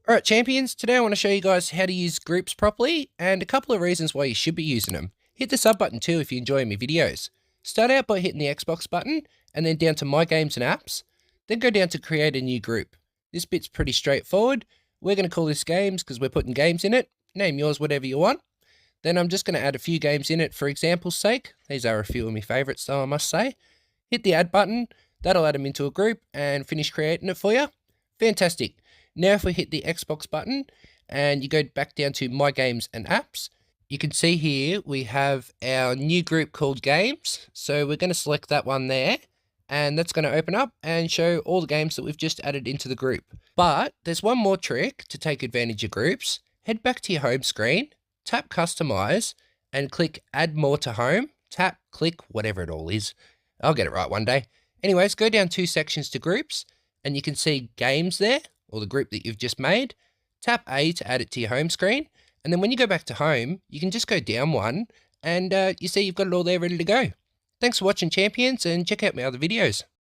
Alright champions, today I want to show you guys how to use groups properly and a couple of reasons why you should be using them. Hit the sub button too if you enjoy my videos. Start out by hitting the Xbox button and then down to My Games and Apps. Then go down to Create a New Group. This bit's pretty straightforward. We're going to call this Games because we're putting games in it. Name yours whatever you want. Then I'm just going to add a few games in it for example's sake. These are a few of my favourites though, I must say. Hit the Add button. That'll add them into a group and finish creating it for you. Fantastic. Now if we hit the Xbox button and you go back down to My Games and Apps, you can see here we have our new group called Games. So we're going to select that one there and that's going to open up and show all the games that we've just added into the group. But there's one more trick to take advantage of groups. Head back to your home screen, tap Customize and click Add More to Home. Tap, click, whatever it all is. I'll get it right one day. Anyways, go down 2 sections to groups and you can see Games there, or the group that you've just made. Tap A to add it to your home screen. And then when you go back to home, you can just go down one and you see you've got it all there ready to go. Thanks for watching champions and check out my other videos.